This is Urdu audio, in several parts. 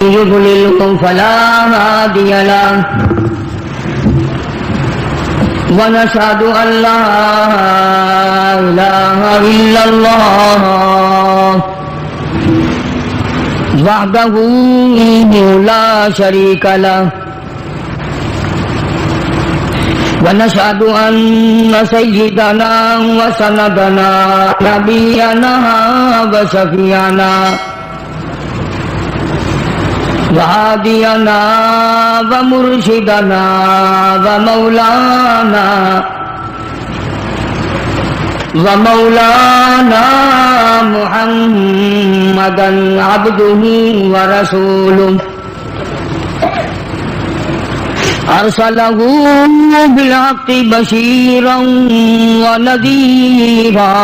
يضلله فلا هادي له ونشهد أن لا إله إلا الله وحده لا شريك له ونشهد أن سيدنا وسندنا نبينا وشفيعنا وهادينا ومرشدنا ومولانا محمدا عبده ورسوله أرسله بالحق بشيرا ونذيرا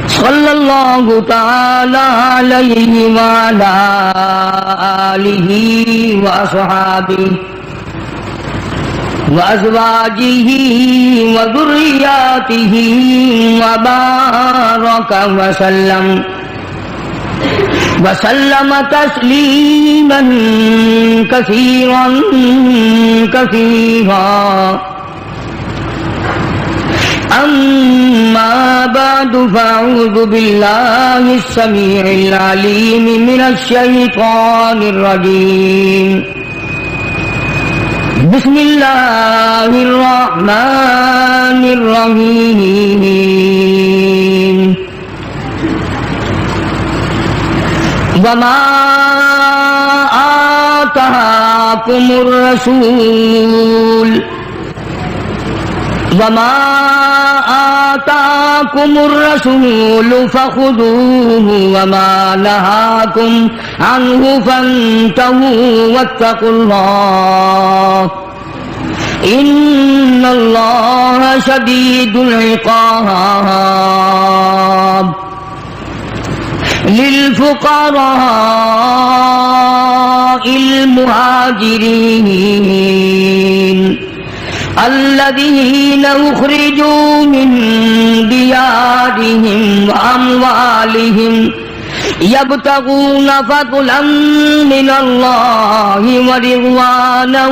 صلى الله تعالى عليه وعلى آله وأصحابه وأزواجه وذرياته وبارك وسلم تسليما كثيرا أما بعد فأعوذ بالله السميع العليم من الشيطان الرجيم بسم الله الرحمن الرحيم وما آتاكم الرسول فخذوه وما نهاكم عنه فانتهوا واتقوا الله إن الله شديد العقاب للفقراء المهاجرين الذين أخرجوا من ديارهم وأموالهم يبتغون فضلا من الله ورضوانا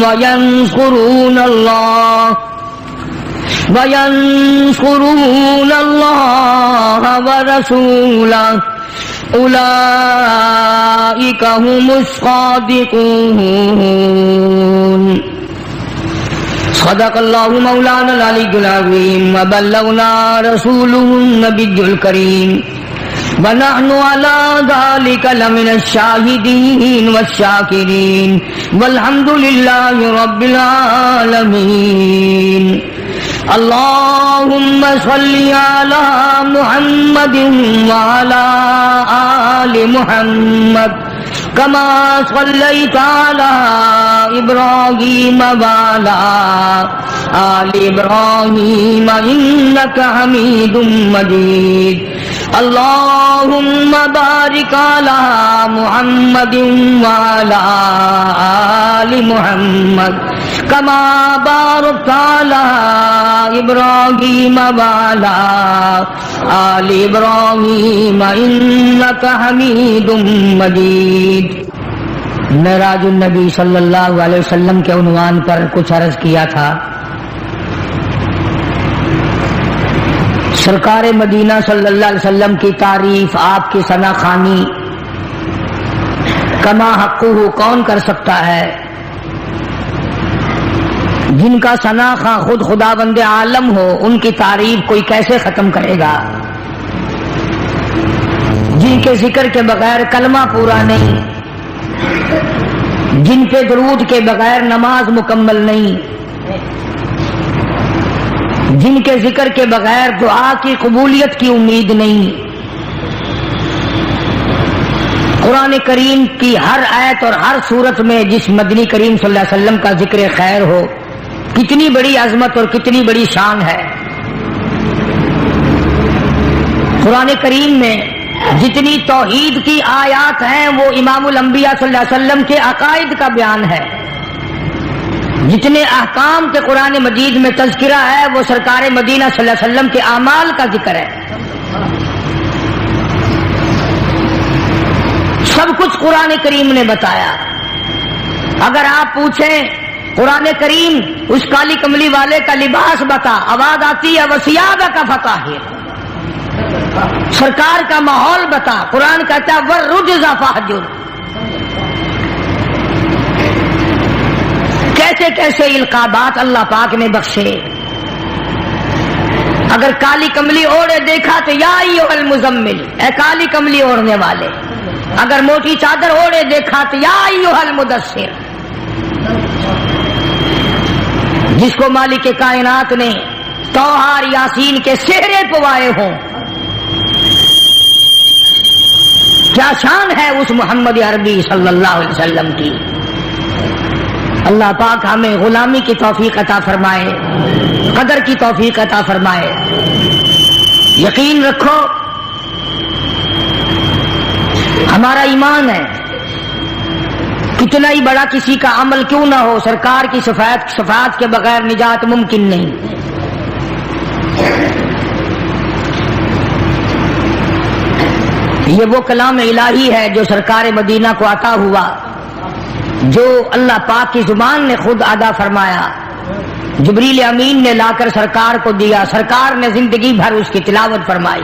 وينصرون الله ورسوله أولئك هم الصادقون صدق الله مولانا العلي العظيم وبلغنا رسوله النبي الكريم ونحن على ذلك لمن الشاهدين والشاكرين والحمد لله رب العالمين اللهم صل على محمد وعلى آل محمد كما صليت على إبراهيم وعلى آل إبراهيم إنك حميد مجيد اللهم بارك على محمد وعلى آل محمد كما باركت على إبراهيم وعلى آل إبراهيم إنك حميد مجيد۔ معراج النبی صلی اللہ علیہ وسلم کے عنوان پر کچھ عرض کیا تھا۔ سرکار مدینہ صلی اللہ علیہ وسلم کی تعریف، آپ کی ثنا خوانی کما حقہ کون کر سکتا ہے؟ جن کا ثنا خواہ خود خداوند عالم ہو، ان کی تعریف کوئی کیسے ختم کرے گا؟ جن کے ذکر کے بغیر کلمہ پورا نہیں، جن پہ درود کے بغیر نماز مکمل نہیں، جن کے ذکر کے بغیر دعا کی قبولیت کی امید نہیں۔ قرآن کریم کی ہر آیت اور ہر صورت میں جس مدنی کریم صلی اللہ علیہ وسلم کا ذکر خیر ہو، کتنی بڑی عظمت اور کتنی بڑی شان ہے۔ قرآن کریم میں جتنی توحید کی آیات ہیں وہ امام الانبیاء صلی اللہ علیہ وسلم کے عقائد کا بیان ہے۔ جتنے احکام کے قرآن مجید میں تذکرہ ہے وہ سرکار مدینہ صلی اللہ علیہ وسلم کے اعمال کا ذکر ہے۔ سب کچھ قرآن کریم نے بتایا. اگر آپ پوچھیں قرآن کریم اس کالی کملی والے کا لباس بتا، آواز آتی ہے وَثِيَابَكَ فَطَهِّرْ، سرکار کا ماحول بتا، قرآن کہتا ہے وَالرُّجْزَ فَاهْجُرْ. کیسے کیسے القابات اللہ پاک نے بخشے. اگر کالی کملی اوڑھے دیکھا تو یا ایھا المزمل، اے کالی کملی اوڑھنے والے. اگر موٹی چادر اوڑھے دیکھا تو یا ایھا المدثر. جس کو مالک کائنات نے طٰہٰ یاسین کے سہرے پوائے ہوں، کیا شان ہے اس محمد عربی صلی اللہ علیہ وسلم کی. اللہ پاک ہمیں غلامی کی توفیق عطا فرمائے، قدر کی توفیق عطا فرمائے. یقین رکھو ہمارا ایمان ہے، کتنا ہی بڑا کسی کا عمل کیوں نہ ہو، سرکار کی شفاعت کے بغیر نجات ممکن نہیں. یہ وہ کلام الہی ہے جو سرکار مدینہ کو عطا ہوا، جو اللہ پاک کی زبان نے خود ادا فرمایا، جبریل امین نے لا کر سرکار کو دیا، سرکار نے زندگی بھر اس کی تلاوت فرمائی.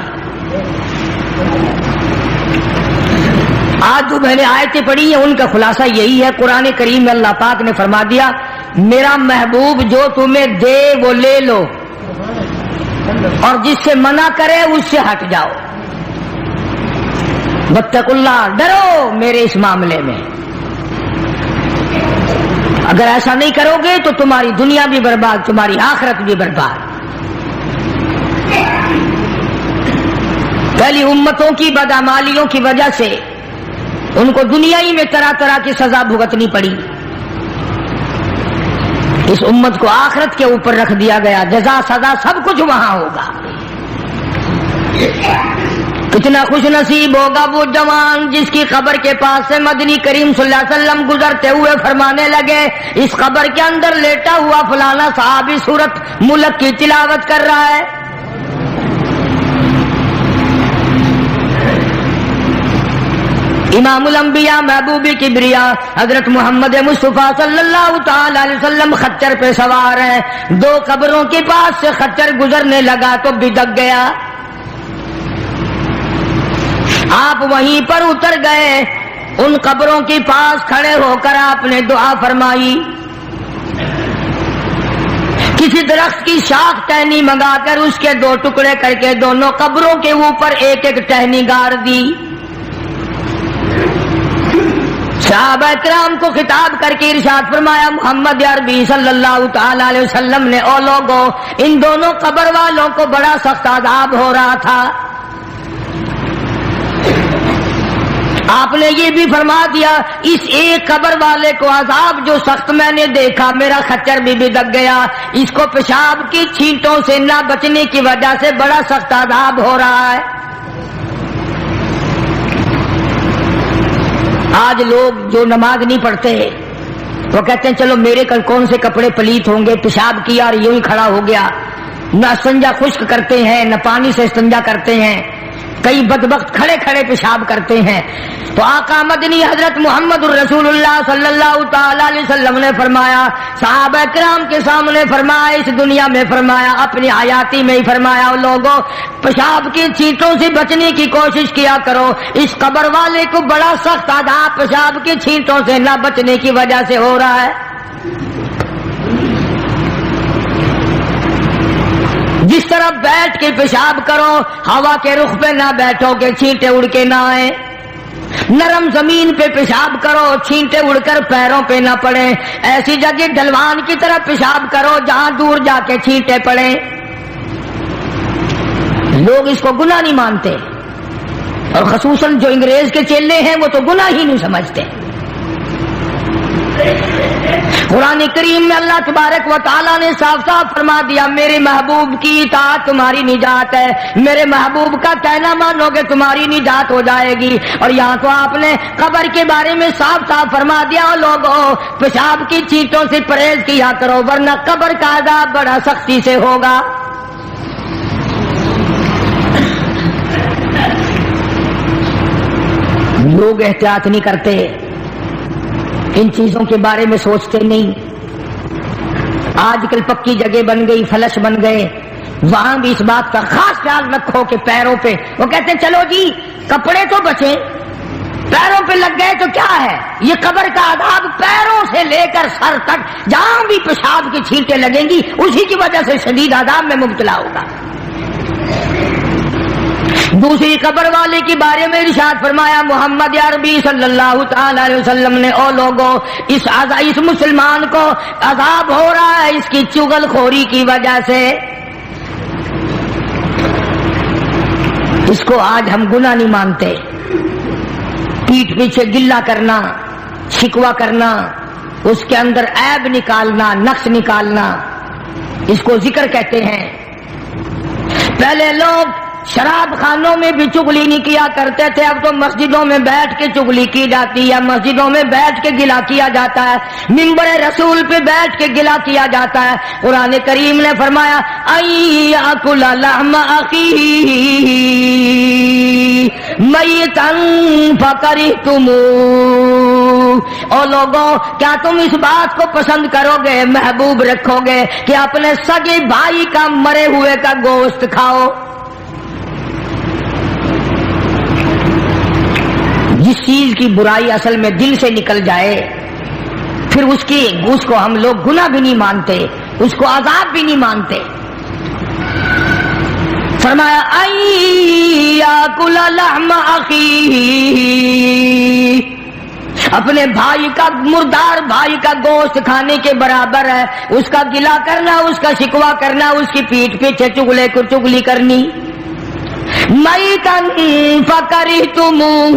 آج جو میں نے آیتیں پڑھی ہیں ان کا خلاصہ یہی ہے. قرآن کریم میں اللہ پاک نے فرما دیا میرا محبوب جو تمہیں دے وہ لے لو، اور جس سے منع کرے اس سے ہٹ جاؤ. واتقوا اللہ، ڈرو میرے اس معاملے میں. اگر ایسا نہیں کرو گے تو تمہاری دنیا بھی برباد، تمہاری آخرت بھی برباد. پہلی امتوں کی بدعمالیوں کی وجہ سے ان کو دنیا ہی میں طرح طرح کی سزا بھگتنی پڑی. اس امت کو آخرت کے اوپر رکھ دیا گیا، جزا سزا سب کچھ وہاں ہوگا. کتنا خوش نصیب ہوگا وہ جوان جس کی قبر کے پاس سے مدنی کریم صلی اللہ علیہ وسلم گزرتے ہوئے فرمانے لگے اس قبر کے اندر لیٹا ہوا فلانا صحابی سورت ملک کی تلاوت کر رہا ہے. امام الانبیاء محبوب کبریا حضرت محمد مصطفیٰ صلی اللہ تعالی علیہ وسلم خچر پہ سوار ہیں. دو قبروں کے پاس سے خچر گزرنے لگا تو بدک گیا. آپ وہیں پر اتر گئے، ان قبروں کے پاس کھڑے ہو کر آپ نے دعا فرمائی. کسی درخت کی شاخ ٹہنی منگا کر اس کے دو ٹکڑے کر کے دونوں قبروں کے اوپر ایک ایک ٹہنی گاڑ دی. صحابہ کرام کو خطاب کر کے ارشاد فرمایا محمد عربی صلی اللہ تعالی علیہ وسلم نے او لوگوں ان دونوں قبر والوں کو بڑا سخت عذاب ہو رہا تھا. آپ نے یہ بھی فرما دیا اس ایک قبر والے کو عذاب جو سخت میں نے دیکھا، میرا خچر بھی بدک گیا، اس کو پیشاب کی چھینٹوں سے نہ بچنے کی وجہ سے بڑا سخت عذاب ہو رہا ہے. آج لوگ جو نماز نہیں پڑھتے وہ کہتے ہیں چلو میرے کل کون سے کپڑے پلیت ہوں گے، پیشاب کیا اور یوں ہی کھڑا ہو گیا. نہ استنجا خشک کرتے ہیں نہ پانی سے استنجا کرتے ہیں، کئی بدبخت کھڑے کھڑے پیشاب کرتے ہیں. تو آقا مدنی حضرت محمد الرسول اللہ صلی اللہ تعالی علیہ وسلم نے فرمایا، صحابہ کرام کے سامنے فرمایا، اس دنیا میں فرمایا، اپنی حیاتی میں ہی فرمایا لوگوں پیشاب کی چھینٹوں سے بچنے کی کوشش کیا کرو. اس قبر والے کو بڑا سخت عذاب پیشاب کی چھینٹوں سے نہ بچنے کی وجہ سے ہو رہا ہے. جس طرح بیٹھ کے پیشاب کرو، ہوا کے رخ پہ نہ بیٹھو کہ چھینٹے اڑ کے نہ آئیں. نرم زمین پہ پیشاب کرو، چھینٹے اڑ کر پیروں پہ نہ پڑیں. ایسی جگہ ڈھلوان کی طرح پیشاب کرو جہاں دور جا کے چھینٹے پڑیں. لوگ اس کو گناہ نہیں مانتے، اور خصوصاً جو انگریز کے چیلے ہیں وہ تو گناہ ہی نہیں سمجھتے. قرآن کریم میں اللہ تبارک و تعالیٰ نے صاف صاف فرما دیا میرے محبوب کی اطاعت تمہاری نجات ہے، میرے محبوب کا کہنا مانو گے تمہاری نجات ہو جائے گی. اور یہاں تو آپ نے قبر کے بارے میں صاف صاف فرما دیا لوگوں پیشاب کی چیٹوں سے پرہیز کیا کرو ورنہ قبر کا عذاب بڑا سختی سے ہوگا. لوگ احتیاط نہیں کرتے، ان چیزوں کے بارے میں سوچتے نہیں. آج کل پکی جگہ بن گئی، فلش بن گئے، وہاں بھی اس بات کا خاص خیال رکھو کہ پیروں پہ، وہ کہتے ہیں چلو جی کپڑے تو بچے، پیروں پہ لگ گئے تو کیا ہے. یہ قبر کا عذاب پیروں سے لے کر سر تک جہاں بھی پیشاب کی چھینٹیں لگیں گی اسی کی وجہ سے شدید عذاب میں مبتلا ہوگا. دوسری قبر والے کے بارے میں ارشاد فرمایا محمد عربی صلی اللہ تعالی علیہ وسلم نے، او لوگوں اس مسلمان کو عذاب ہو رہا ہے اس کی چغل خوری کی وجہ سے. اس کو آج ہم گناہ نہیں مانتے، پیٹھ پیچھے گلہ کرنا، شکوہ کرنا، اس کے اندر عیب نکالنا، نقص نکالنا، اس کو ذکر کہتے ہیں. پہلے لوگ شراب خانوں میں بھی چغلی نہیں کیا کرتے تھے، اب تو مسجدوں میں بیٹھ کے چغلی کی جاتی ہے، مسجدوں میں بیٹھ کے گلہ کیا جاتا ہے، منبر رسول پہ بیٹھ کے گلہ کیا جاتا ہے. قرآن کریم نے فرمایا ایاکل لحم اخیہ میتا فکرہتموہ. او لوگوں کیا تم اس بات کو پسند کرو گے، محبوب رکھو گے کہ اپنے سگے بھائی کا مرے ہوئے کا گوشت کھاؤ؟ جس چیز کی برائی اصل میں دل سے نکل جائے پھر اس کو ہم لوگ گناہ بھی نہیں مانتے، اس کو عذاب بھی نہیں مانتے. فرمایا ایاکل لحم اخیہ، اپنے بھائی کا، مردار بھائی کا گوشت کھانے کے برابر ہے اس کا گلہ کرنا، اس کا شکوہ کرنا، اس کی پیٹھ پیچھے چغلی کرنی. میتا فکرہتموہ،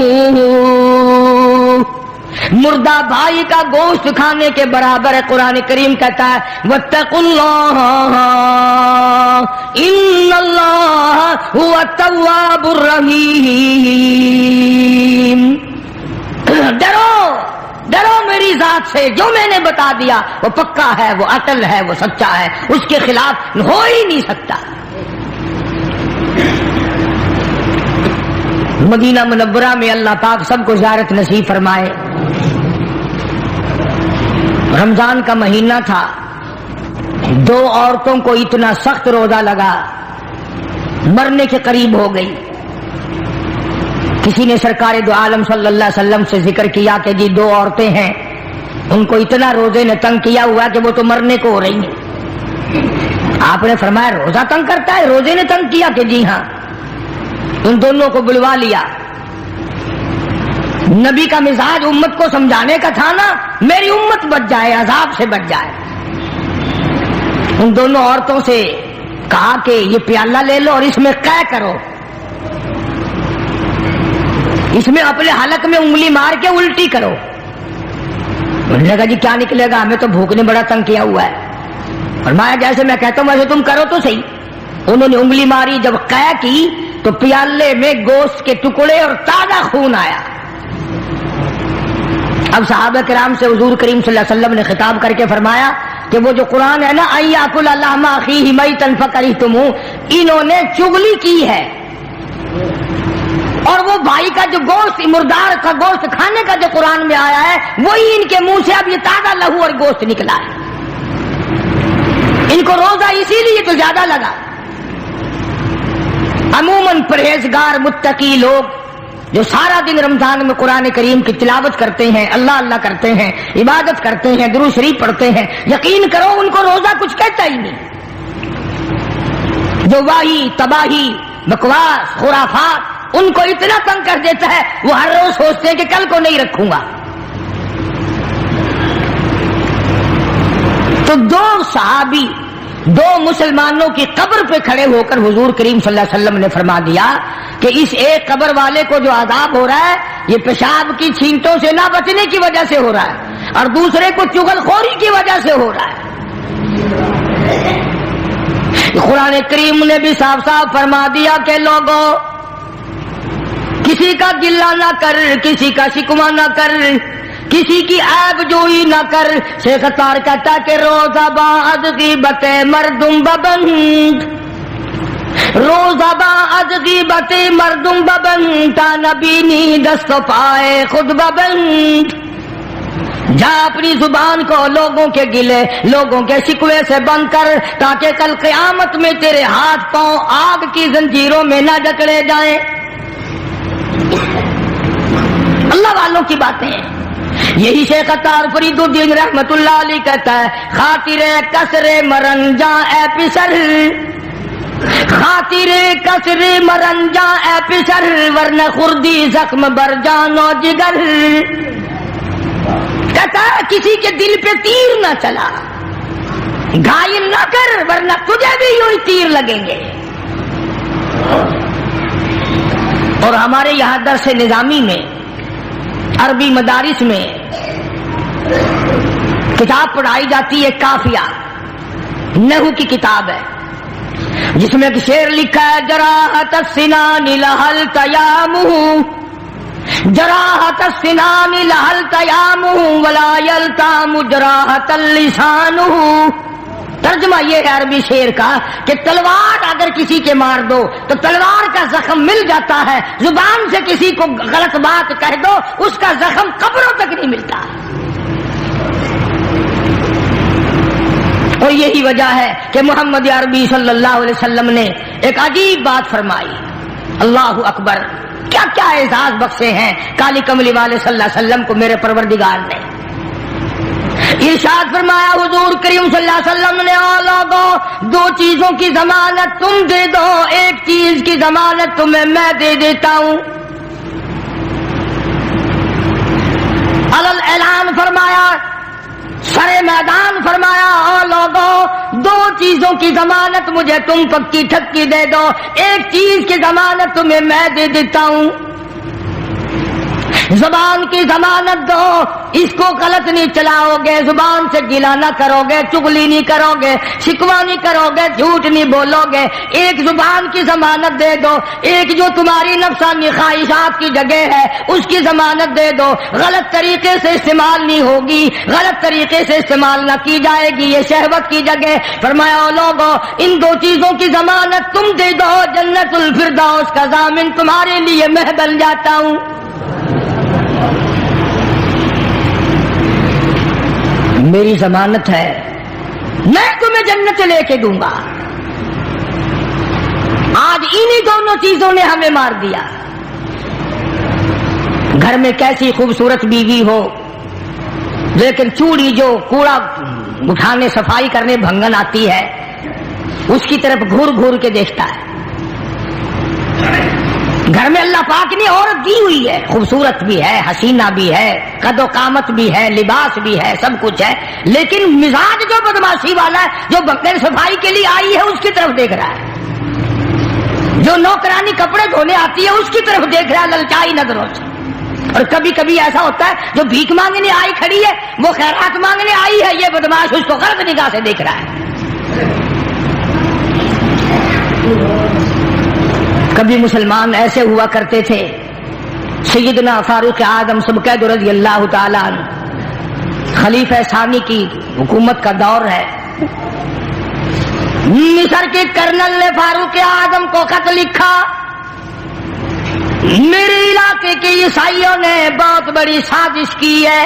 مردہ بھائی کا گوشت کھانے کے برابر ہے. قرآن کریم کہتا ہے واتقوا اللہ ان اللہ هو التواب الرحیم. ڈرو میری ذات سے، جو میں نے بتا دیا وہ پکا ہے، وہ اٹل ہے، وہ سچا ہے، اس کے خلاف ہو ہی نہیں سکتا. مدینہ منورہ میں اللہ پاک سب کو زیارت نصیب فرمائے. رمضان کا مہینہ تھا، دو عورتوں کو اتنا سخت روزہ لگا، مرنے کے قریب ہو گئی. کسی نے سرکار دو عالم صلی اللہ علیہ وسلم سے ذکر کیا کہ جی دو عورتیں ہیں، ان کو اتنا روزے نے تنگ کیا ہوا کہ وہ تو مرنے کو ہو رہی ہیں. آپ نے فرمایا روزہ تنگ کرتا ہے؟ روزے نے تنگ کیا کہ جی ہاں. ان دونوں کو بلوا لیا. نبی کا مزاج امت کو سمجھانے کا تھا نا، میری امت بچ جائے، عذاب سے بچ جائے. ان دونوں عورتوں سے کہا کہ یہ پیالہ لے لو اور اس میں قے کرو، اس میں اپنے حلق میں انگلی مار کے الٹی کرو. انہوں نے کہا جی کیا نکلے گا، ہمیں تو بھوک نے بڑا تنگ کیا ہوا ہے. فرمایا جیسے میں کہتا ہوں ویسے تم کرو تو صحیح. انہوں نے انگلی ماری، جب قے کی تو پیالے میں گوشت کے ٹکڑے اور تازہ خون آیا. اب صحابہ کرام سے حضور کریم صلی اللہ علیہ وسلم نے خطاب کر کے فرمایا کہ وہ جو قرآن ہے نا ایاکل لحم اخیہ میتا فکرہتموہ، انہوں نے چغلی کی ہے، اور وہ بھائی کا جو گوشت، مردار کا گوشت کھانے کا جو قرآن میں آیا ہے وہی ان کے منہ سے اب یہ تازہ لہو اور گوشت نکلا ہے. ان کو روزہ اسی لیے تو زیادہ لگا. عموماً پرہیزگار متقی لوگ جو سارا دن رمضان میں قرآن کریم کی تلاوت کرتے ہیں، اللہ اللہ کرتے ہیں، عبادت کرتے ہیں، درود شریف پڑھتے ہیں، یقین کرو ان کو روزہ کچھ کہتا ہی نہیں. جو واہی تباہی بکواس خرافات ان کو اتنا تنگ کر دیتا ہے وہ ہر روز سوچتے ہیں کہ کل کو نہیں رکھوں گا. تو دو صحابی دو مسلمانوں کی قبر پہ کھڑے ہو کر حضور کریم صلی اللہ علیہ وسلم نے فرما دیا کہ اس ایک قبر والے کو جو عذاب ہو رہا ہے یہ پیشاب کی چھینٹوں سے نہ بچنے کی وجہ سے ہو رہا ہے، اور دوسرے کو چغل خوری کی وجہ سے ہو رہا ہے. قرآن کریم نے بھی صاف صاف فرما دیا کہ لوگوں کسی کا گلہ نہ کر، کسی کا شکوہ نہ کر، کسی کی عیب جوئی نہ کر. شیخ اتار کہتا کہ روزہ بعد غیبت مردم ببند، روزہ با از غیبت مردم ببند تا نبینی دست و پائے خود ببند. جا اپنی زبان کو لوگوں کے گلے لوگوں کے شکوے سے بند کر تاکہ کل قیامت میں تیرے ہاتھ پاؤں آگ کی زنجیروں میں نہ جکڑے جائیں. اللہ والوں کی باتیں ہیں. یہی شیخ عطار فرید الدین رحمت اللہ علیہ کہتا ہے خاطر کسر مرنجاں اے پسر خاطر کسر مرنجاں اے پسر ورنہ خردی زخم بر جان و جگر. کہتا ہے کسی کے دل پہ تیر نہ چلا گھائل نہ کر ورنہ تجھے بھی یوں ہی تیر لگیں گے. اور ہمارے یہاں درس نظامی میں عربی مدارس میں کتاب پڑھائی جاتی ہے کافیہ نحو کی کتاب ہے جس میں ایک شعر لکھا ہے جراحت السنان لہل تیامہ جراحت السنان لہل تیامہ ولا یلتام جراحت اللسان. ترجمہ یہ ہے عربی شعر کا کہ تلوار اگر کسی کے مار دو تو تلوار کا زخم مل جاتا ہے, زبان سے کسی کو غلط بات کہہ دو اس کا زخم قبروں تک نہیں ملتا. اور یہی وجہ ہے کہ محمد عربی صلی اللہ علیہ وسلم نے ایک عجیب بات فرمائی. اللہ اکبر, کیا کیا اعزاز بخشے ہیں کالی کملی والے صلی اللہ علیہ وسلم کو میرے پروردگار نے. ارشاد فرمایا حضور کریم صلی اللہ علیہ وسلم نے لوگوں دو چیزوں کی ضمانت تم دے دو, ایک چیز کی ضمانت تمہیں میں دے دیتا ہوں. علل اعلان فرمایا, سر میدان فرمایا لوگوں دو چیزوں کی ضمانت مجھے تم پکی ٹھکی دے دو, ایک چیز کی ضمانت تمہیں میں دے دیتا ہوں. زبان کی ضمانت دو, اس کو غلط نہیں چلاؤ گے, زبان سے گلا نہ کرو گے, چغلی نہیں کرو گے, شکوہ نہیں کرو گے, جھوٹ نہیں بولو گے. ایک زبان کی ضمانت دے دو, ایک جو تمہاری نفسانی خواہشات کی جگہ ہے اس کی ضمانت دے دو. غلط طریقے سے استعمال نہیں ہوگی, غلط طریقے سے استعمال نہ کی جائے گی, یہ شہوت کی جگہ. فرمایا لوگوں ان دو چیزوں کی ضمانت تم دے دو, جنت الفردوس کا ضامن تمہارے لیے میں بن جاتا ہوں. میری ضمانت ہے میں تمہیں جنت لے کے دوں گا. آج انہی دونوں چیزوں نے ہمیں مار دیا. گھر میں کیسی خوبصورت بیوی ہو لیکن چوڑی جو کوڑا اٹھانے صفائی کرنے بھنگن آتی ہے اس کی طرف گھور گھور کے دیکھتا ہے. گھر میں اللہ پاک نے عورت دی ہوئی ہے, خوبصورت بھی ہے, حسینہ بھی ہے, قد و قامت بھی ہے, لباس بھی ہے, سب کچھ ہے, لیکن مزاج جو بدماشی والا ہے جو بغیر صفائی کے لیے آئی ہے اس کی طرف دیکھ رہا ہے, جو نوکرانی کپڑے دھونے آتی ہے اس کی طرف دیکھ رہا ہے للچائی نظروں سے. اور کبھی کبھی ایسا ہوتا ہے جو بھیک مانگنے آئی کھڑی ہے وہ خیرات مانگنے آئی ہے, یہ بدماش اس کو غلط نگاہ سے دیکھ رہا ہے. کبھی مسلمان ایسے ہوا کرتے تھے. سیدنا فاروق اعظم سبقید رضی اللہ تعالیٰ عنہ خلیفہ ثانی کی حکومت کا دور ہے. مصر کے کرنل نے فاروق اعظم کو خط لکھا, میرے علاقے کے عیسائیوں نے بہت بڑی سازش کی ہے,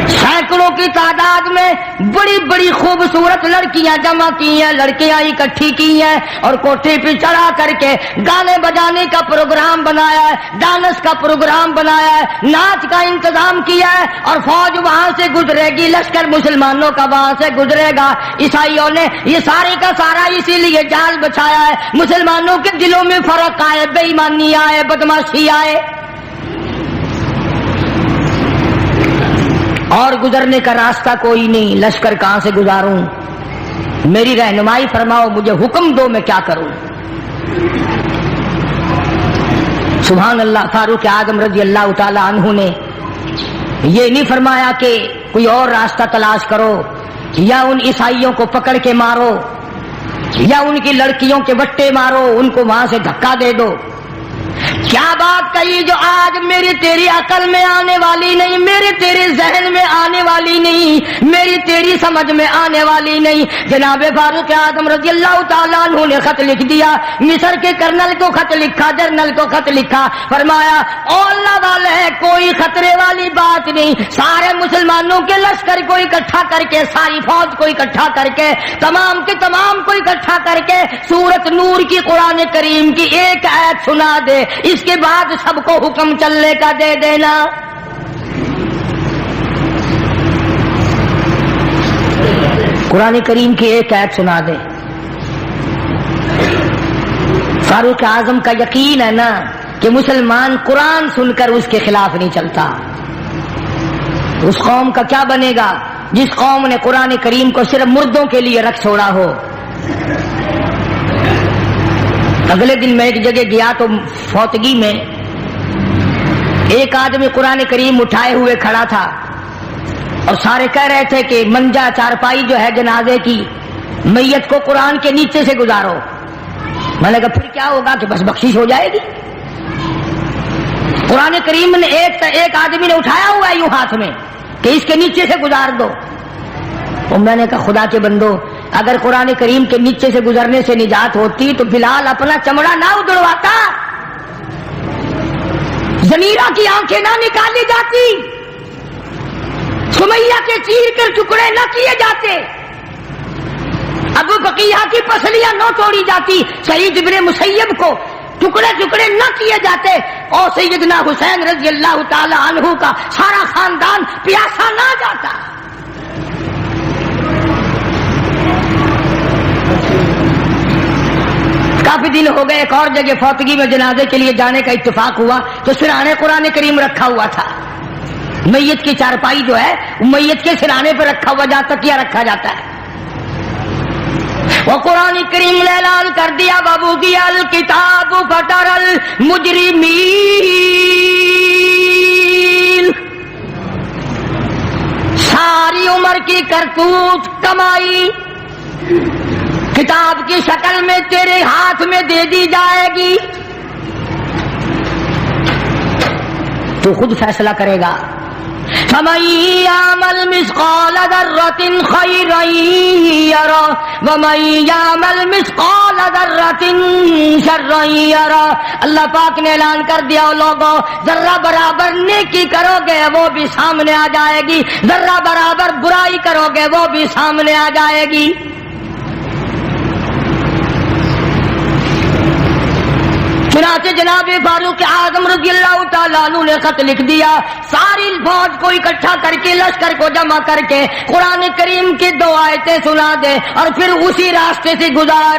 سینکڑوں کی تعداد میں بڑی بڑی خوبصورت لڑکیاں جمع کی ہیں, لڑکیاں اکٹھی کی ہیں اور کوٹھے پہ چڑھا کر کے گانے بجانے کا پروگرام بنایا ہے, ڈانس کا پروگرام بنایا ہے, ناچ کا انتظام کیا ہے اور فوج وہاں سے گزرے گی, لشکر مسلمانوں کا وہاں سے گزرے گا. عیسائیوں نے یہ سارے کا سارا اسی لیے جال بچایا ہے مسلمانوں کے دلوں میں فرق آئے, بے ایمانی آئے, بدماشی آئے. اور گزرنے کا راستہ کوئی نہیں, لشکر کہاں سے گزاروں, میری رہنمائی فرماؤ, مجھے حکم دو میں کیا کروں. سبحان اللہ. فاروق اعظم رضی اللہ تعالی عنہ نے یہ نہیں فرمایا کہ کوئی اور راستہ تلاش کرو یا ان عیسائیوں کو پکڑ کے مارو یا ان کی لڑکیوں کے بٹے مارو, ان کو وہاں سے دھکا دے دو. کیا بات کہی جو آج میری تیری عقل میں آنے والی نہیں، میری تیرے ذہن میں آنے والی نہیں، میری تیری سمجھ میں آنے والی نہیں۔ جناب فاروق اعظم رضی اللہ تعالیٰ عنہ نے خط لکھ دیا، مصر کے کرنل کو خط لکھا، جنرل کو خط لکھا، فرمایا او اللہ والے کوئی خطرے والی بات نہیں، سارے مسلمانوں کے لشکر کو اکٹھا کر کے، ساری فوج کو اکٹھا کر کے، تمام کے تمام کو اکٹھا کر کے سورت نور کی قرآن کریم کی ایک آیت سنا دے، اس کے بعد سب کو حکم چلنے کا دے دینا۔ قرآن کریم کی ایک آیت سنا دے۔ فاروق اعظم کا یقین ہے نا کہ مسلمان قرآن سن کر اس کے خلاف نہیں چلتا۔ اس قوم کا کیا بنے گا جس قوم نے قرآن کریم کو صرف مردوں کے لیے رکھ چھوڑا ہو۔ اگلے دن میں ایک جگہ گیا تو فوتگی میں ایک آدمی قرآن کریم اٹھائے ہوئے کھڑا تھا اور سارے کہہ رہے تھے کہ منجا چارپائی جو ہے جنازے کی، میت کو قرآن کے نیچے سے گزارو۔ میں نے کہا پھر کیا ہوگا کہ بس بخشش ہو جائے گی؟ قرآن کریم نے ایک آدمی نے اٹھایا ہوا ہے یوں ہاتھ میں کہ اس کے نیچے سے گزار دو۔ اور میں نے کہا خدا کے بندو، اگر قرآن کریم کے نیچے سے گزرنے سے نجات ہوتی تو بلال اپنا چمڑا نہ ادڑواتا، زمیرہ کی آنکھیں نہ نکالی جاتی، سمیہ کے چیر کر ٹکڑے نہ کیے جاتے، ابو بقیہ کی پسلیاں نہ توڑی جاتی، سعید ابن مسیب کو ٹکڑے ٹکڑے نہ کیے جاتے، اور سیدنا حسین رضی اللہ تعالی عنہ کا سارا خاندان پیاسا نہ جاتا۔ کافی دن ہو گئے، ایک اور جگہ فوتگی میں جنازے کے لیے جانے کا اتفاق ہوا تو سرانے قرآن کریم رکھا ہوا تھا۔ میت کی چارپائی جو ہے میت کے سرانے پہ رکھا ہوا، جہاں تکیہ رکھا جاتا ہے، وہ قرآن کریم نے اعلان کر دیا وَوُضِعَ الْكِتَابُ فَتَرَى الْمُجْرِمِينَ، ساری عمر کی کرتوت کمائی کتاب کی شکل میں تیرے ہاتھ میں دے دی جائے گی، تو خود فیصلہ کرے گا۔ فَمَن يَعْمَلْ مِثْقَالَ ذَرَّةٍ خَيْرًا يَرَهُ وَمَن يَعْمَلْ مِثْقَالَ ذَرَّةٍ شَرًّا يَرَهُ۔ اللہ پاک نے اعلان کر دیا لوگوں، ذرہ برابر نیکی کرو گے وہ بھی سامنے آ جائے گی، ذرہ برابر برائی کرو گے وہ بھی سامنے آ جائے گی۔ چنانچہ جناب فاروق اعظم رضی اللہ تعالیٰ عنہ نے خط لکھ دیا، ساری فوج کو اکٹھا کر کے، لشکر کو جمع کر کے قرآن کریم کی 2 آیتیں سنا دے اور پھر اسی راستے سے گزار۔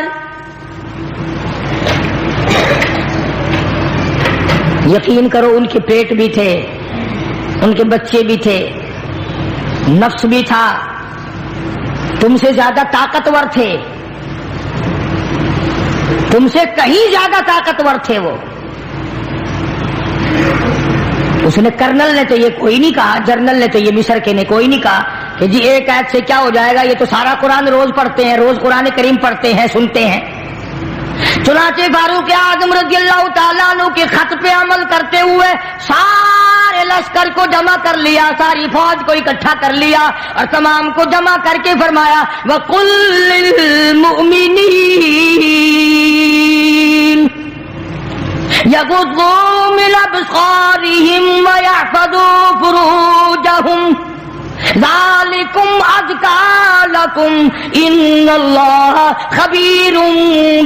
یقین کرو ان کے پیٹ بھی تھے، ان کے بچے بھی تھے، نفس بھی تھا، تم سے زیادہ طاقتور تھے، تم سے کہیں زیادہ طاقتور تھے وہ۔ اس نے کرنل نے تو یہ کوئی نہیں کہا، جنرل نے تو یہ مصر کے نے کوئی نہیں کہا کہ جی ایک آیت سے کیا ہو جائے گا، یہ تو سارا قرآن روز پڑھتے ہیں، روز قرآن کریم پڑھتے ہیں، سنتے ہیں۔ چنانچہ فاروق اعظم رضی اللہ تعالیٰ عنہ کے خط پہ عمل کرتے ہوئے سارے لشکر کو جمع کر لیا، ساری فوج کو اکٹھا کر لیا اور تمام کو جمع کر کے فرمایا وَقُلْ لِلْمُؤْمِنِينَ يَغُضُّوا مِنْ أَبْصَارِهِمْ وَيَحْفَظُوا فُرُوجَهُمْ ذَلِكُمْ أَزْكَىٰ لَكُمْ إِنَّ اللَّهَ خَبِيرٌ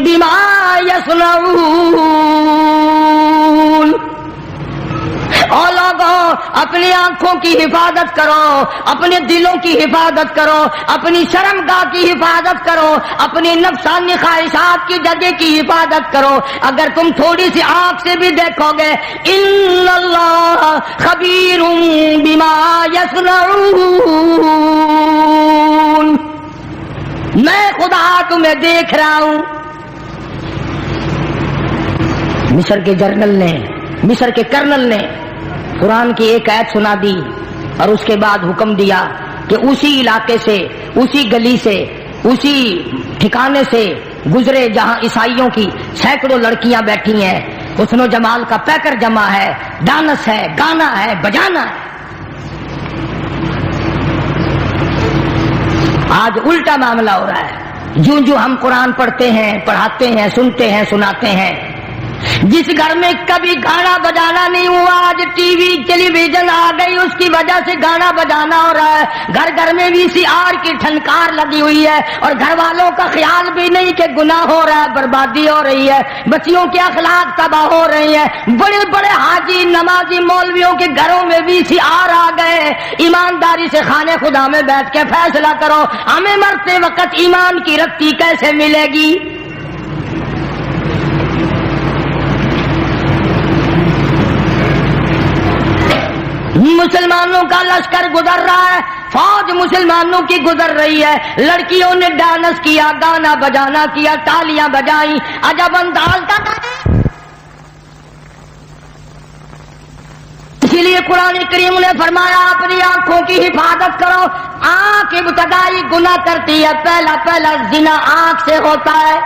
بِمَا يَصْنَعُونَ۔ اور لوگوں اپنی آنکھوں کی حفاظت کرو، اپنے دلوں کی حفاظت کرو، اپنی شرمگاہ کی حفاظت کرو، اپنی نفسانی خواہشات کی جگہ کی حفاظت کرو۔ اگر تم تھوڑی سی آنکھ سے بھی دیکھو گے ان اللہ خبیر بما یصنعون، میں خدا تمہیں دیکھ رہا ہوں۔ مصر کے جنرل نے، مصر کے کرنل نے قرآن کی ایک آیت سنا دی اور اس کے بعد حکم دیا کہ اسی علاقے سے، اسی گلی سے، اسی ٹھکانے سے گزرے جہاں عیسائیوں کی سینکڑوں لڑکیاں بیٹھی ہیں، حسن و جمال کا پیکر جمع ہے، ڈانس ہے، گانا ہے، بجانا ہے۔ آج الٹا معاملہ ہو رہا ہے، جو ہم قرآن پڑھتے ہیں، پڑھاتے ہیں، سنتے ہیں، سناتے ہیں، جس گھر میں کبھی گانا بجانا نہیں ہوا آج ٹی وی ٹیلی ویژن آ گئی، اس کی وجہ سے گانا بجانا ہو رہا ہے۔ گھر گھر میں بھی VCR کی ٹھنکار لگی ہوئی ہے اور گھر والوں کا خیال بھی نہیں کہ گناہ ہو رہا ہے، بربادی ہو رہی ہے، بچیوں کے اخلاق تباہ ہو رہی ہیں۔ بڑے بڑے حاجی نمازی مولویوں کے گھروں میں VCR آ گئے۔ ایمانداری سے خانے خدا میں بیٹھ کے فیصلہ کرو، ہمیں مرتے وقت ایمان کی رتی کیسے ملے گی؟ مسلمانوں کا لشکر گزر رہا ہے، فوج مسلمانوں کی گزر رہی ہے، لڑکیوں نے ڈانس کیا، گانا بجانا کیا، تالیاں بجائیں، عجب انداز کا۔ اسی لیے قرآن کریم نے فرمایا اپنی آنکھوں کی حفاظت کرو۔ آنکھ ابتدائی گناہ کرتی ہے، پہلا زنا آنکھ سے ہوتا ہے۔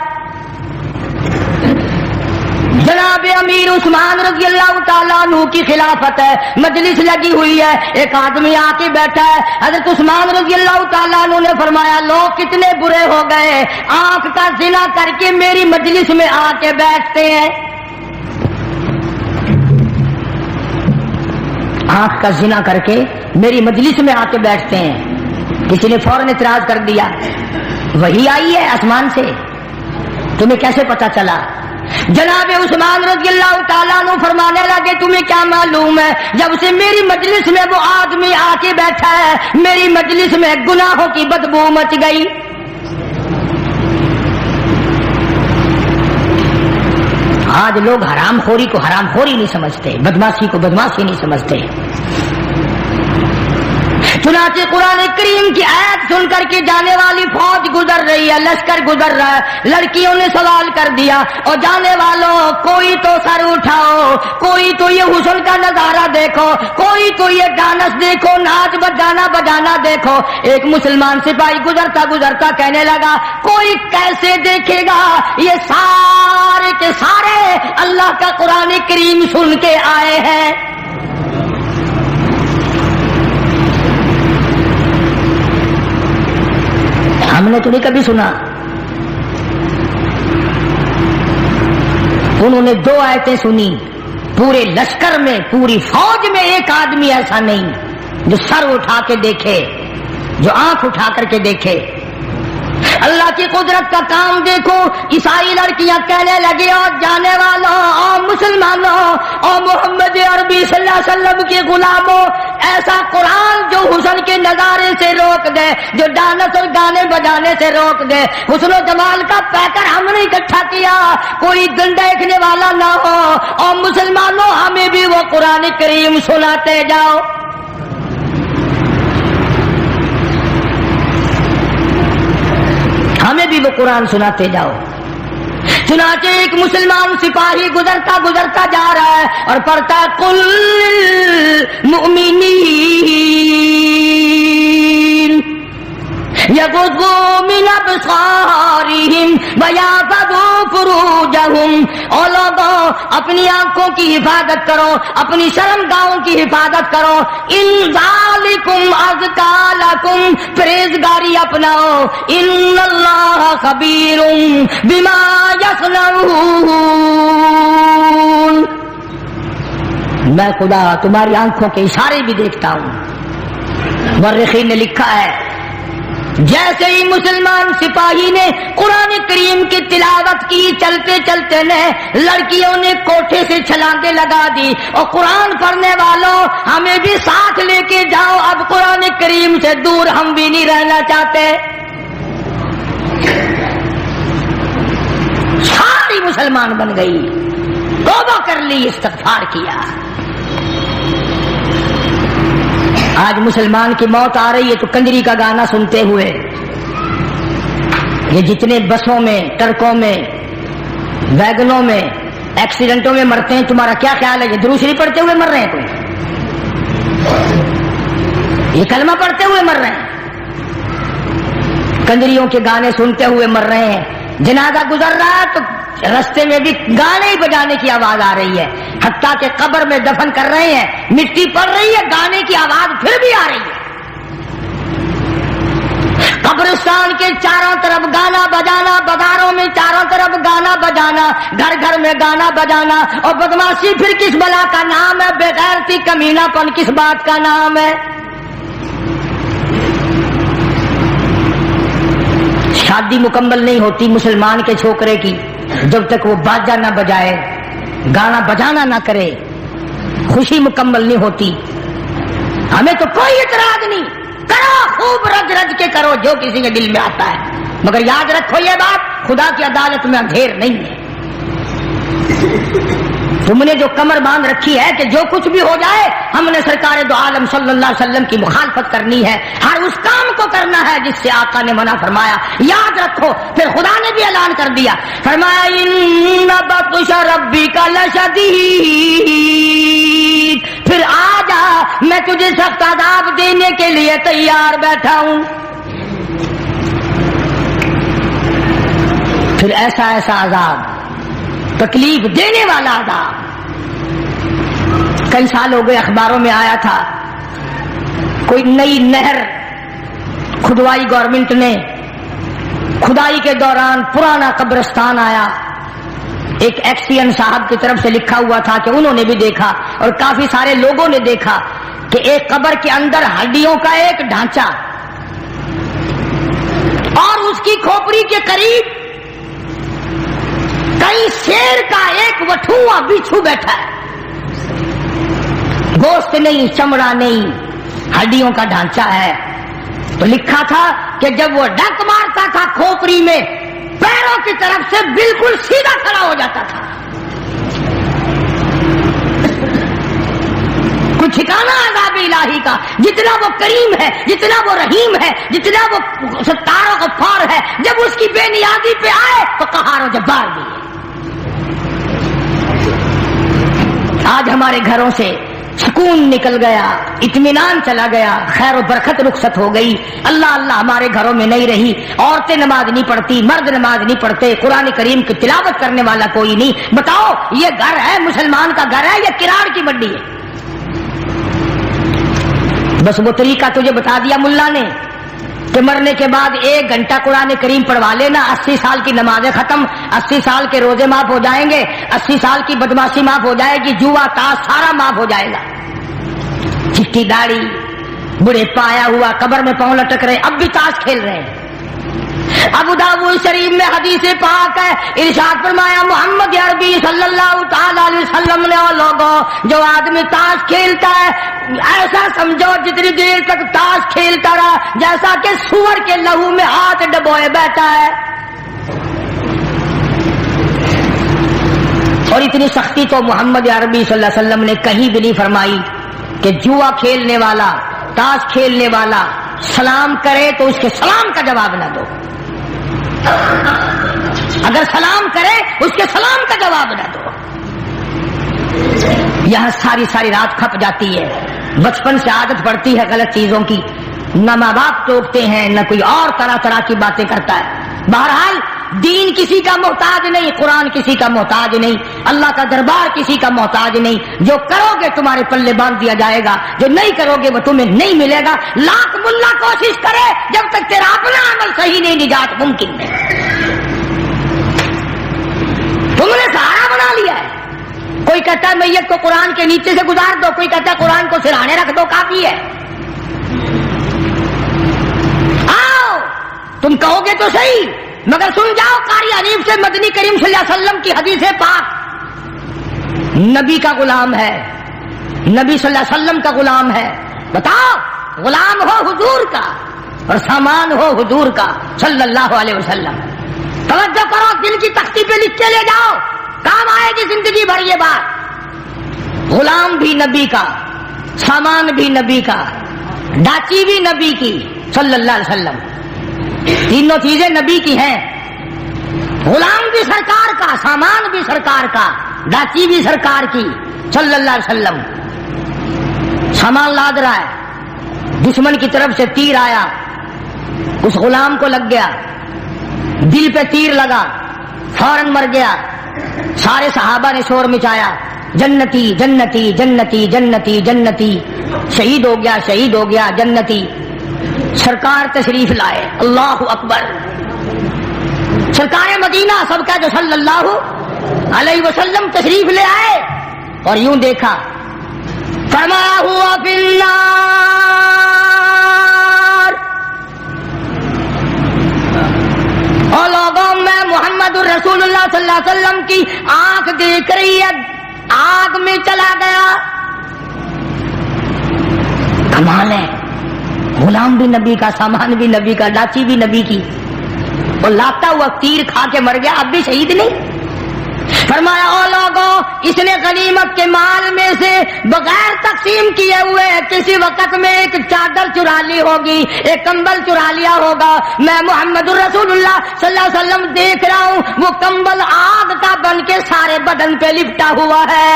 جناب امیر عثمان رضی اللہ تعالیٰ عنہ کی خلافت ہے، مجلس لگی ہوئی ہے، ایک آدمی آ کے بیٹھا ہے۔ حضرت عثمان رضی اللہ تعالیٰ عنہ نے فرمایا لوگ کتنے برے ہو گئے، آنکھ کا زنا کر کے میری مجلس میں آ کے بیٹھتے ہیں۔ آنکھ کا زنا کر کے میری مجلس میں آ کے بیٹھتے ہیں۔ کسی نے فوراً اعتراض کر دیا وہی آئی ہے آسمان سے، تمہیں کیسے پتا چلا؟ جناب عثمان رضی اللہ تعالیٰ عنہ فرمانے لگے تمہیں کیا معلوم ہے، جب سے میری مجلس میں وہ آدمی آ کے بیٹھا ہے میری مجلس میں گناہوں کی بدبو مچ گئی۔ آج لوگ حرام خوری کو حرام خوری نہیں سمجھتے، بدماشی کو بدماشی نہیں سمجھتے۔ چنانچہ قرآن کریم کی آیت سن کر کے جانے والی فوج گزر رہی ہے، لشکر گزر رہا ہے، لڑکیوں نے سوال کر دیا اور جانے والوں کوئی تو سر اٹھاؤ، کوئی تو یہ حسن کا نظارہ دیکھو، کوئی تو یہ ڈانس دیکھو، ناچ بجانا دیکھو۔ ایک مسلمان سپاہی گزرتا گزرتا کہنے لگا کوئی کیسے دیکھے گا، یہ سارے کے سارے اللہ کا قرآن کریم سن کے آئے ہیں۔ ہم نے تو نہیں کبھی سنا۔ انہوں نے 2 آیتیں سنی، پورے لشکر میں پوری فوج میں ایک آدمی ایسا نہیں جو سر اٹھا کے دیکھے، جو آنکھ اٹھا کر کے دیکھے۔ اللہ کی قدرت کا کام دیکھو، عیسائی لڑکیاں کہنے لگی اور جانے والوں اور مسلمانوں اور محمد عربی صلی اللہ علیہ وسلم کے غلاموں، ایسا قرآن جو حسن کے نظارے سے روک دے، جو ڈانس اور گانے بجانے سے روک دے، حسن و جمال کا پیکر ہم نے اکٹھا کیا، کوئی دن دیکھنے والا نہ ہو، اور مسلمانوں ہمیں بھی وہ قرآن کریم سناتے جاؤ۔ ہمیں بھی وہ قرآن سناتے جاؤ۔ چنانچہ ایک مسلمان سپاہی گزرتا گزرتا جا رہا ہے اور پڑھتا قل للمؤمنین یغضوا من ابصارہم ویحفظوا فروجہم۔ اور لوگوں اپنی آنکھوں کی حفاظت کرو، اپنی شرمگاہوں کی حفاظت کرو، ان ذالکم ازکیٰ لکم، پرہیزگاری اپناؤ، ان اللہ خبیر بما یصنعون۔ میں خدا تمہاری آنکھوں کے اشارے بھی دیکھتا ہوں۔ مورخین نے لکھا ہے جیسے ہی مسلمان سپاہی نے قرآن کریم کی تلاوت کی، چلتے چلتے نے لڑکیوں نے کوٹھے سے چھلانگیں لگا دی، اور قرآن پڑھنے والوں ہمیں بھی ساتھ لے کے جاؤ، اب قرآن کریم سے دور ہم بھی نہیں رہنا چاہتے۔ ساری مسلمان بن گئی، توبہ کر لی، استغفار کیا۔ آج مسلمان کی موت آ رہی ہے تو کنجری کا گانا سنتے ہوئے، یہ جتنے بسوں میں، ٹرکوں میں، ویگنوں میں ایکسیڈنٹوں میں مرتے ہیں، تمہارا کیا خیال ہے؟ یہ درود شریف پڑھتے ہوئے مر رہے ہیں؟ کوئی یہ کلمہ پڑھتے ہوئے مر رہے ہیں؟ کنجریوں کے گانے سنتے ہوئے مر رہے ہیں۔ جنازہ گزر رہا ہے تو رستے میں بھی گانے بجانے کی آواز آ رہی ہے، حتیٰ کہ قبر میں دفن کر رہے ہیں، مٹی پڑ رہی ہے، گانے کی آواز پھر بھی آ رہی ہے۔ قبرستان کے چاروں طرف گانا بجانا، بازاروں میں چاروں طرف گانا بجانا، گھر گھر میں گانا بجانا، اور بدماشی پھر کس بلا کا نام ہے؟ بے غیرتی کمینہ پن کس بات کا نام ہے؟ شادی مکمل نہیں ہوتی مسلمان کے چھوکرے کی جب تک وہ باجا نہ بجائے، گانا بجانا نہ کرے، خوشی مکمل نہیں ہوتی۔ ہمیں تو کوئی اعتراض نہیں، کرو خوب رج رج کے کرو جو کسی کے دل میں آتا ہے، مگر یاد رکھو یہ بات، خدا کی عدالت میں اندھیر نہیں ہے۔ تم نے جو کمر باندھ رکھی ہے کہ جو کچھ بھی ہو جائے ہم نے سرکار دو عالم صلی اللہ علیہ وسلم کی مخالفت کرنی ہے، ہر اس کام کو کرنا ہے جس سے آقا نے منع فرمایا، یاد رکھو۔ پھر خدا نے بھی اعلان کر دیا، فرمایا ان بطش ربک لشدید، پھر آ جا میں تجھے سخت عذاب دینے کے لیے تیار بیٹھا ہوں۔ پھر ایسا ایسا عذاب، تکلیف دینے والا عذاب۔ کئی سال ہو گئے اخباروں میں آیا تھا، کوئی نئی نہر کھدوائی گورنمنٹ نے، کھدائی کے دوران پرانا قبرستان آیا، ایک ایکسپین صاحب کی طرف سے لکھا ہوا تھا کہ انہوں نے بھی دیکھا اور کافی سارے لوگوں نے دیکھا کہ ایک قبر کے اندر ہڈیوں کا ایک ڈھانچہ اور اس کی کھوپڑی کے قریب کئی شیر کا ایک وٹھوا بچھو بیٹھا ہے، گوشت نہیں، چمڑا نہیں، ہڈیوں کا ڈھانچہ ہے۔ تو لکھا تھا کہ جب وہ ڈنک مارتا تھا کھوپڑی میں، پیروں کی طرف سے بالکل سیدھا کھڑا ہو جاتا تھا۔ کچھ ٹھکانا عذاب الہی کا، جتنا وہ کریم ہے، جتنا وہ رحیم ہے، جتنا وہ ستار و غفار ہے، جب اس کی بے نیازی پہ آئے تو قہار و جبار بھی ہے۔ آج ہمارے گھروں سے سکون نکل گیا، اطمینان چلا گیا، خیر و برکت رخصت ہو گئی، اللہ اللہ ہمارے گھروں میں نہیں رہی، عورتیں نماز نہیں پڑھتی، مرد نماز نہیں پڑھتے، قرآن کریم کی تلاوت کرنے والا کوئی نہیں۔ بتاؤ یہ گھر ہے مسلمان کا گھر ہے یا کراڑ کی منڈی ہے؟ بس وہ طریقہ تجھے بتا دیا ملا نے کہ مرنے کے بعد 1 گھنٹہ قرآن کریم پڑھوا لینا، 80 سال کی نمازیں ختم، 80 سال کے روزے معاف ہو جائیں گے، 80 سال کی بدماشی معاف ہو جائے گی، جوا تاش سارا معاف ہو جائے گا۔ چٹی داڑھی، بڑھے پایا ہوا، قبر میں پاؤں لٹک رہے، اب بھی تاش کھیل رہے ہیں۔ ابو داؤد شریف میں حدیث پاک ہے، ارشاد فرمایا محمد عربی صلی اللہ تعالی علیہ وسلم نے، اور لوگوں جو آدمی تاش کھیلتا ہے ایسا سمجھو جتنی دیر تک تاش کھیلتا رہا جیسا کہ سور کے لہو میں ہاتھ ڈبوئے بیٹھا ہے۔ اور اتنی سختی تو محمد عربی صلی اللہ علیہ وسلم نے کہیں بھی نہیں فرمائی کہ جوا کھیلنے والا، تاش کھیلنے والا سلام کرے تو اس کے سلام کا جواب نہ دو، اگر سلام کرے اس کے سلام کا جواب نہ دو۔ یہاں ساری رات کھپ جاتی ہے، بچپن سے عادت پڑتی ہے غلط چیزوں کی، نہ ماں باپ ٹوکتے ہیں، نہ کوئی اور طرح کی باتیں کرتا ہے۔ بہرحال دین کسی کا محتاج نہیں، قرآن کسی کا محتاج نہیں، اللہ کا دربار کسی کا محتاج نہیں۔ جو کرو گے تمہارے پلے باندھ دیا جائے گا، جو نہیں کرو گے وہ تمہیں نہیں ملے گا۔ لاکھ ملا کوشش کرے جب تک تیرا اپنا عمل صحیح نہیں، نجات ممکن نہیں۔ تم نے سہارا بنا لیا ہے، کوئی کہتا ہے میت کو قرآن کے نیچے سے گزار دو، کوئی کہتا ہے قرآن کو سرہانے رکھ دو کافی ہے۔ آؤ تم کہو گے تو صحیح، مگر سن جاؤ قاری حنیف سے مدنی کریم صلی اللہ علیہ وسلم کی حدیث پاک، نبی کا غلام ہے، نبی صلی اللہ علیہ وسلم کا غلام ہے۔ بتاؤ غلام ہو حضور کا اور سامان ہو حضور کا صلی اللہ علیہ وسلم۔ توجہ کرو، دل کی تختی پہ لکھ کے لے جاؤ، کام آئے گی زندگی بھر یہ بات۔ غلام بھی نبی کا، سامان بھی نبی کا، ڈاچی بھی نبی کی صلی اللہ علیہ وسلم، تینوں چیزیں نبی کی ہیں۔ غلام بھی سرکار کا، سامان بھی سرکار کا، ڈاچی بھی سرکار کی صلی اللہ علیہ وسلم۔ سامان لاد رہا ہے، دشمن کی طرف سے تیر آیا، اس غلام کو لگ گیا، دل پہ تیر لگا، فوراً مر گیا. سارے صحابہ نے شور مچایا جنتی جنتی جنتی جنتی جنتی. شہید ہو گیا شہید ہو گیا جنتی. سرکار تشریف لائے. اللہ اکبر. سرکار مدینہ سب کا جو صلی اللہ علیہ وسلم تشریف لے آئے اور یوں دیکھا. فرمایا ہوا فی النار. اور لوگوں میں محمد الرسول اللہ صلی اللہ علیہ وسلم کی آنکھ دیکھ رہی ہے, آگ میں چلا گیا. کمال ہے, غلام بھی نبی کا, سامان بھی نبی کا, لاچی بھی نبی کی, اور لاتا ہوا تیر کھا کے مر گیا, اب بھی شہید نہیں. فرمایا او لوگوں, اس نے غنیمت کے مال میں سے بغیر تقسیم کیے ہوئے کسی وقت میں ایک چادر چرا لی ہوگی, ایک کمبل چرا لیا ہوگا. میں محمد الرسول اللہ صلی اللہ علیہ وسلم دیکھ رہا ہوں وہ کمبل آگ کا بن کے سارے بدن پہ لپٹا ہوا ہے.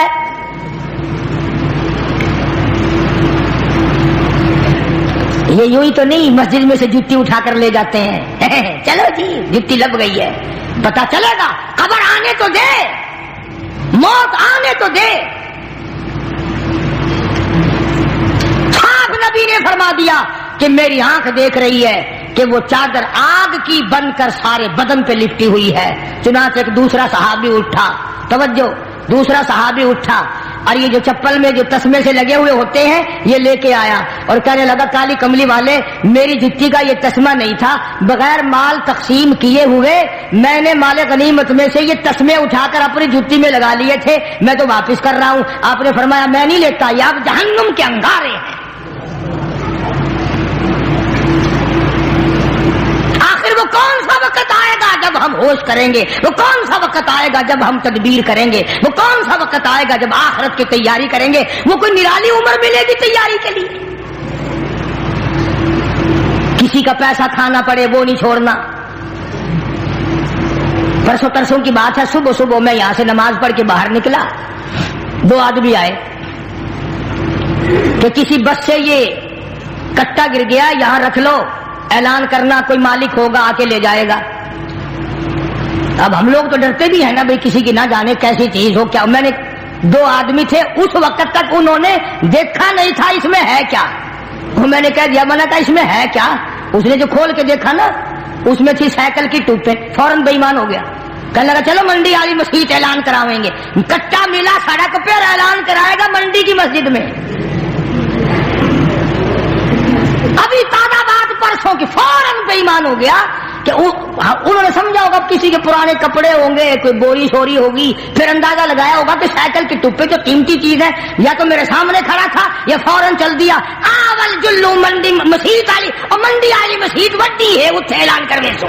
یہ یوں ہی تو نہیں مسجد میں سے جتی اٹھا کر لے جاتے ہیں. چلو جی جتی لگ گئی ہے, پتا چلے گا, قبر آنے تو دے, موت آنے تو دے. صاحب نبی نے فرما دیا کہ میری آنکھ دیکھ رہی ہے کہ وہ چادر آگ کی بن کر سارے بدن پہ لپٹی ہوئی ہے. چنانچہ ایک دوسرا صحابی اٹھا, توجہ, دوسرا صحابی اٹھا اور یہ جو چپل میں جو تسمے سے لگے ہوئے ہوتے ہیں یہ لے کے آیا اور کہنے لگا کالی کملی والے, میری جتی کا یہ تسمہ نہیں تھا, بغیر مال تقسیم کیے ہوئے میں نے مال غنیمت میں سے یہ تسمے اٹھا کر اپنی جتی میں لگا لیے تھے, میں تو واپس کر رہا ہوں. آپ نے فرمایا میں نہیں لیتا, یہ آپ جہنم کے انگارے ہیں. آخر وہ کون سا وقت آئے گا جب ہم ہوش کریں گے, وہ کون سا وقت آئے گا جب ہم تدبیر کریں گے, وہ کون سا وقت آئے گا جب آخرت کی تیاری کریں گے. وہ کوئی نرالی عمر ملے گی تیاری کے لیے, کسی کا پیسہ کھانا پڑے وہ نہیں چھوڑنا. پرسوں ترسوں کی بات ہے, صبح صبح میں یہاں سے نماز پڑھ کے باہر نکلا, دو آدمی آئے کہ کسی بس سے یہ کٹا گر گیا, یہاں رکھ لو, اعلان کرنا, کوئی مالک ہوگا آ کے لے جائے گا. اب ہم لوگ تو ڈرتے بھی ہیں نا بھائی, کسی کی نہ جانے کیسی چیز ہو کیا. میں نے, دو آدمی تھے, اس وقت تک انہوں نے دیکھا نہیں تھا اس میں ہے کیا. میں نے کہہ دیا, میں نے کہا اس میں ہے کیا. اس نے جو کھول کے دیکھا نا اس میں تھی سائیکل کی ٹوپیں, فوراً بے ایمان ہو گیا. کہنے لگا چلو منڈی والی مسجد اعلان کراویں گے. کچا ملا سڑک پہ اعلان کرائے گا منڈی کی مسجد میں. ابھی تازہ بات پرسوں کی, فوراً بے ایمان ہو گیا کہ انہوں نے سمجھا ہوگا کسی کے پرانے کپڑے ہوں گے, کوئی بوری شوری ہوگی, پھر اندازہ لگایا ہوگا کہ سائیکل کی ٹوپے جو قیمتی چیز ہے یا تو میرے سامنے کھڑا تھا یا فوراً چل دیا. آول جلو منڈی مسیت والی, اور منڈی والی مسیت وڈی ہے, اتنے اعلان کرنے سو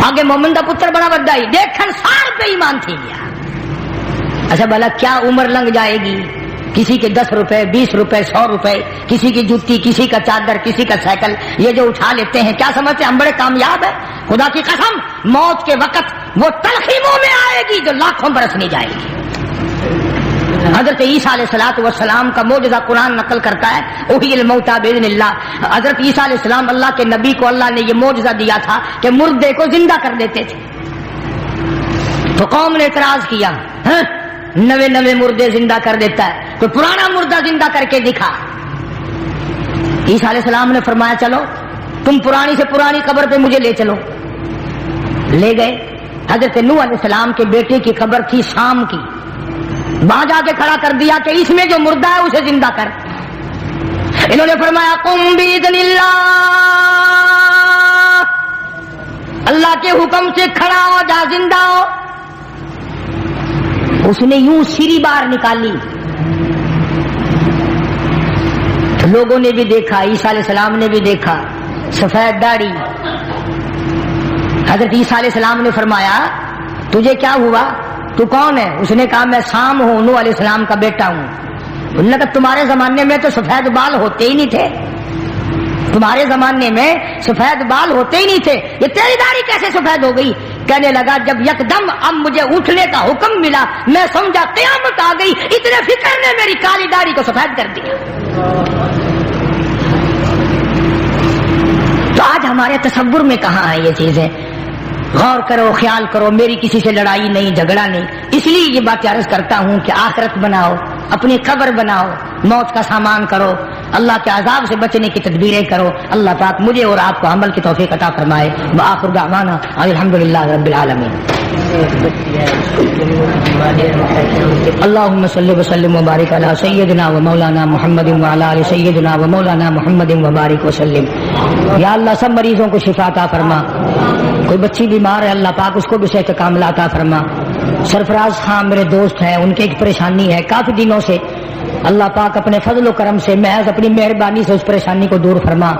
آگے مومن کا پتر بڑا وڈا ہی دیکھن سار بے ایمان تھی گیا. اچھا بھلا کیا عمر لنگ جائے گی, کسی کے 10 روپے 20 روپے 100 روپے, کسی کی جوتی, کسی کا چادر, کسی کا سائیکل, یہ جو اٹھا لیتے ہیں کیا سمجھتے ہیں ہم بڑے کامیاب ہیں. خدا کی قسم موت کے وقت وہ تلخی منہ میں آئے گی جو لاکھوں برس نہیں جائے گی. حضرت عیسیٰ علیہ السلام کا معجزہ قرآن نقل کرتا ہے, احیی الموتیٰ باذن اللہ. حضرت عیسیٰ علیہ السلام اللہ کے نبی کو اللہ نے یہ معجزہ دیا تھا کہ مردے کو زندہ کر دیتے تھے. تو قوم نے اعتراض کیا, نوے نوے مردے زندہ کر دیتا ہے, کوئی پرانا مردہ زندہ کر کے دکھا. عیسیٰ علیہ السلام نے فرمایا چلو تم پرانی سے پرانی قبر پہ مجھے لے چلو. لے گئے. حضرت نوح علیہ السلام کے بیٹے کی قبر تھی شام کی, وہاں جا کے کھڑا کر دیا کہ اس میں جو مردہ ہے اسے زندہ کر. انہوں نے فرمایا قم باذن اللہ, اللہ کے حکم سے کھڑا ہو جا, زندہ ہو. اس نے یوں سری بار نکالی, لوگوں نے بھی دیکھا, عیسیٰ علیہ السلام نے بھی دیکھا, سفید داڑھی. حضرت عیسیٰ علیہ السلام نے فرمایا تجھے کیا ہوا, تو کون ہے؟ اس نے کہا میں سام ہوں, نوح علیہ السلام کا بیٹا ہوں. انہوں نے کہا تمہارے زمانے میں تو سفید بال ہوتے ہی نہیں تھے, تمہارے زمانے میں سفید بال ہوتے ہی نہیں تھے, یہ تیری داڑھی کیسے سفید ہو گئی؟ کہنے لگا جب یکدم اب مجھے اٹھنے کا حکم ملا میں سمجھا قیامت آ گئی, اتنے فکر نے میری کالی داڑھی کو سفید کر دیا. تو آج ہمارے تصور میں کہاں ہے یہ چیزیں؟ غور کرو، خیال کرو، میری کسی سے لڑائی نہیں، جھگڑا نہیں. اس لیے یہ بات عرض کرتا ہوں کہ آخرت بناؤ، اپنی قبر بناؤ، موت کا سامان کرو، اللہ کے عذاب سے بچنے کی تدبیریں کرو. اللہ پاک مجھے اور آپ کو عمل کی توفیق عطا فرمائے. وآخر دعوانا الحمدللہ رب العالمین. اللهم صل وسلم وبارك على سيدنا ومولانا محمد وعلى آل سيدنا ومولانا محمد وبارك وسلم. یا اللہ سب مریضوں کو شفا عطا فرما. کوئی بچی بیمار ہے اللہ پاک اس کو بھی صحت کاملہ عطا فرما. سرفراز خان میرے دوست ہیں، ان کی ایک پریشانی ہے کافی دنوں سے، اللہ پاک اپنے فضل و کرم سے محض اپنی مہربانی سے اس پریشانی کو دور فرما.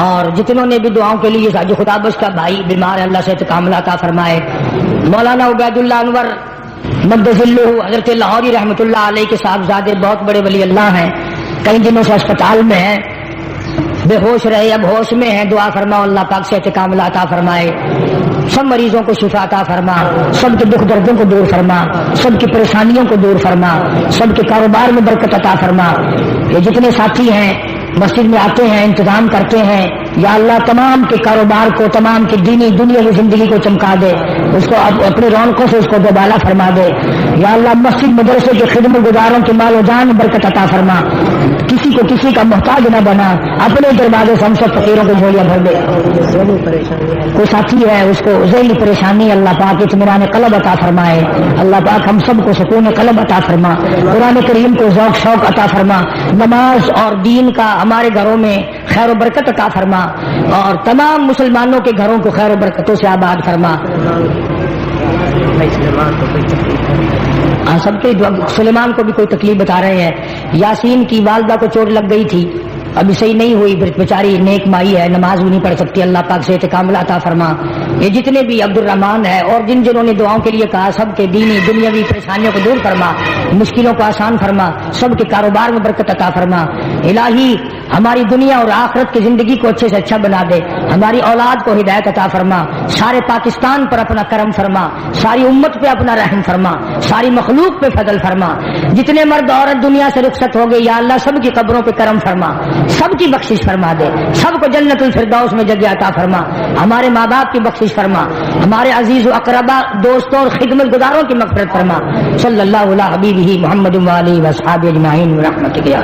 اور جتنوں نے بھی دعاؤں کے لیے جو خدا بخش کا بھائی بیمار ہے اللہ صحت کاملہ عطا فرمائے. مولانا عبید اللہ انور مدذلہ حضرت لاہوری رحمۃ اللہ علیہ کے صاحبزادے بہت بڑے ولی اللہ ہیں، کئی دنوں سے اسپتال میں ہیں، بے ہوش رہے اب ہوش میں ہیں. دعا فرماؤ اللہ پاک صحت کاملہ عطا فرمائے. سب مریضوں کو شفا عطا فرما، سب کے دکھ دردوں کو دور فرما، سب کی پریشانیوں کو دور فرما، سب کے کاروبار میں برکت عطا فرما. یہ جتنے ساتھی ہیں مسجد میں آتے ہیں انتظام کرتے ہیں، یا اللہ تمام کے کاروبار کو، تمام کی دینی دنیاوی زندگی کو چمکا دے، اس کو اپنی رونقوں سے اس کو دوبالا فرما دے. یا اللہ مسجد مدرسے کے خدمت گزاروں کے مال و جان برکت عطا فرما. کسی کو کسی کا محتاج نہ بنا، اپنے دروازے سے ہم سب فقیروں کو جھولیاں بھر دے. کوئی ساتھی ہے اس کو ذہنی پریشانی، اللہ پاک اطمینان قلب عطا فرمائے. اللہ پاک ہم سب کو سکون قلب عطا فرما. قرآن کریم کو ذوق شوق عطا فرما. نماز اور دین کا ہمارے گھروں میں خیر و برکت عطا فرما، اور تمام مسلمانوں کے گھروں کو خیر و برکتوں سے آباد فرما. سب کے سلیمان کو بھی کوئی تکلیف بتا رہے ہیں. یاسین کی والدہ کو چوٹ لگ گئی تھی، ابھی صحیح نہیں ہوئی، بیچاری نیک مائی ہے، نماز بھی نہیں پڑھ سکتی. اللہ پاک صحت کاملہ عطا فرما. یہ جتنے بھی عبد الرحمان ہے اور جنہوں نے دعاؤں کے لیے کہا، سب کے دینی دنیاوی پریشانیوں کو دور فرما، مشکلوں کو آسان فرما، سب کے کاروبار میں برکت عطا فرما. الہی ہماری دنیا اور آخرت کی زندگی کو اچھے سے اچھا بنا دے. ہماری اولاد کو ہدایت عطا فرما. سارے پاکستان پر اپنا کرم فرما، ساری امت پہ اپنا رحم فرما، ساری مخلوق پہ فضل فرما. جتنے مرد عورت دنیا سے رخصت ہو گئے یا اللہ سب کی قبروں پہ کرم فرما، سب کی بخشش فرما دے، سب کو جنت الفردوس میں جگہ عطا فرما. ہمارے ماں باپ کی بخشش فرما، ہمارے عزیز و اقربا دوستوں اور خدمت گزاروں کی مغفرت فرما. صلی اللہ علیہ حبیبہ محمد و آلہ و اصحابہ اجمعین برحمتک یا